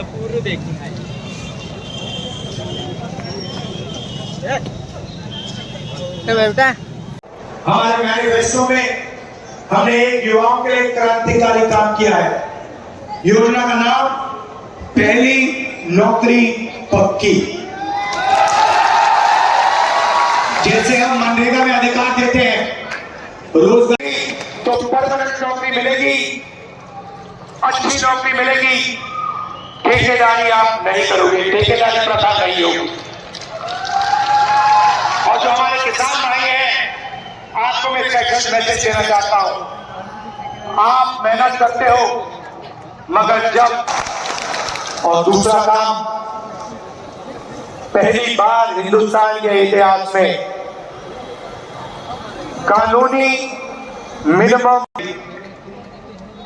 पूर्व देखना है। हमारे मैनिफेस्टो में हमने एक युवाओं के लिए क्रांतिकारी काम किया है। योजना का नाम पहली नौकरी पक्की। जैसे हम मनरेगा में अधिकार देते हैं रोजगार, तो परमानेंट नौकरी मिलेगी, अच्छी नौकरी मिलेगी। ठेकेदारी आप नहीं करोगे, ठेकेदारी प्रथा नहीं होगी। और जो हमारे किसान भाई हैं, आपको मैं एक मैसेज देना चाहता हूं। आप मेहनत करते हो, मगर जब और दूसरा काम, पहली बार हिंदुस्तान के इतिहास में कानूनी मिनिमम,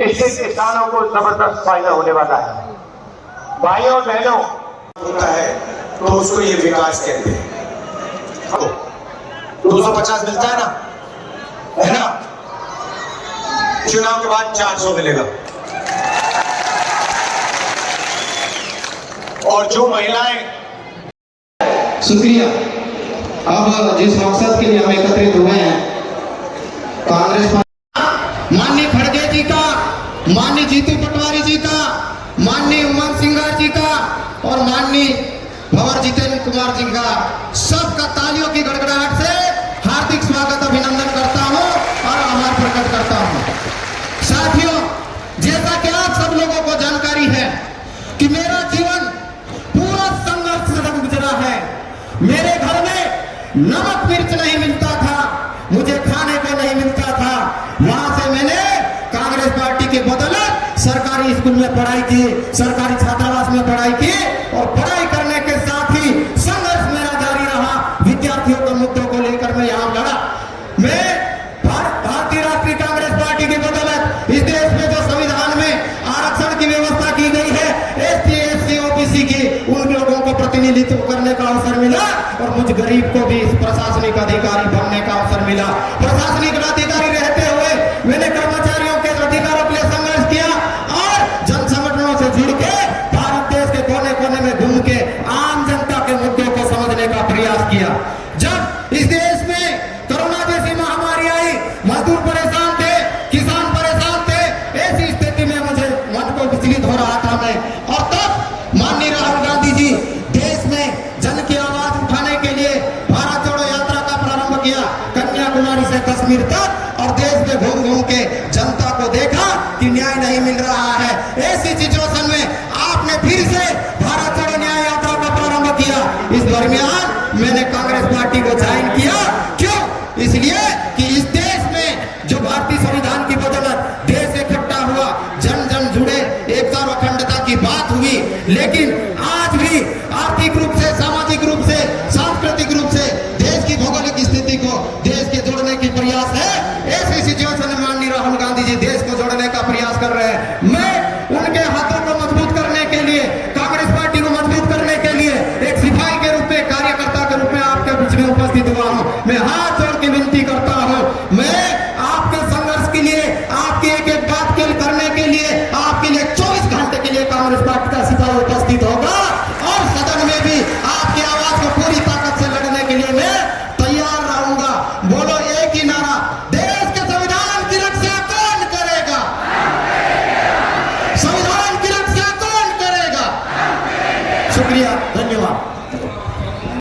इससे किसानों को जबरदस्त फायदा होने वाला है। भाइयों और बहनों, होता है तो उसको ये विकास कहते हैं। 250 मिलता है ना? चुनाव के बाद 400 मिलेगा। और जो महिलाएं, शुक्रिया। अब जिस मकसद के लिए हम एकत्रित हुए हैं, कांग्रेस माननीय खड़गे जी का, माननीय जीतू पटवारी जी का, माननीय उमंग सिंगार जी का और माननीय भंवर जितेंद्र कुमार जी का, सबका तालियों की गड़गड़ाहट से हार्दिक स्वागत अभिनंदन करता हूं और आभार प्रकट करता हूं। साथियों, जैसा कि आप सब लोगों को जानकारी है कि मेरा जीवन पूरा संघर्ष से गुजरा है। मेरे घर में नमक मिर्च नहीं मिलता था, मुझे खाने को नहीं मिलता था। वहां से मैंने कांग्रेस पार्टी के बदौलत सरकारी स्कूल में पढ़ाई की, सरकारी छात्रावास में पढ़ाई की और पढ़ाई करने के साथ ही संघर्ष मेरा जारी रहा। विद्यार्थियों के मुद्दों को लेकर मैं यहाँ लड़ा। मैं भारतीय राष्ट्रीय कांग्रेस पार्टी की बदौलत इस देश में जो संविधान में आरक्षण की व्यवस्था की गई है, ST, SC, OBC की, उन लोगों को प्रतिनिधित्व करने का अवसर मिला और मुझ गरीब को भी प्रशासनिक अधिकारी बनने का अवसर मिला। प्रशासनिक अधिकारी रहते हुए मैंने कर्मचारियों के अधिकारों के लिए संघर्ष किया और जन संगठनों से जुड़ के भारत देश के कोने कोने में घूम के आम जनता के मुद्दों को समझने का प्रयास किया। जब इस देश में कोरोना जैसी महामारी आई, मजदूर परेशान थे, किसान परेशान थे, ऐसी स्थिति में मुझे मन को विचलित हो रहा था मैं। और तब माननीय राहुल गांधी जी देश में जन की आवाज उठाने के लिए भारत जोड़ो यात्रा का प्रारंभ किया, कन्याकुमारी से कश्मीर तक, और देश में घूम घूम के जनता को देखा कि न्याय नहीं मिल रहा है। ऐसी सिचुएशन में आपने फिर से भारत जोड़ो न्याय यात्रा का प्रारंभ किया। इस दरमियान मैंने कांग्रेस पार्टी को ज्वाइन किया। क्यों? इसलिए कि इस देश में जो भारतीय संविधान की बदौलत देश इकट्ठा हुआ, जन जन जुड़े, एकता और अखंडता की बात हुई, लेकिन आज भी आर्थिक रूप से, सामाजिक रूप से, सांस्कृतिक रूप से देश की भौगोलिक स्थिति को देश के जोड़ने की प्रयास है। ऐसी सिचुएशन में माननीय राहुल गांधी जी देश को जोड़ने का प्रयास कर रहे हैं। मैं उनके हाथों को मजबूत करने के लिए, कांग्रेस पार्टी को मजबूत करने के लिए एक सिपाही के रूप में, कार्यकर्ता के रूप में आपके बीच में उपस्थित हुआ हूं। मैं हाथ जोड़ के विनती करता हूं, मैं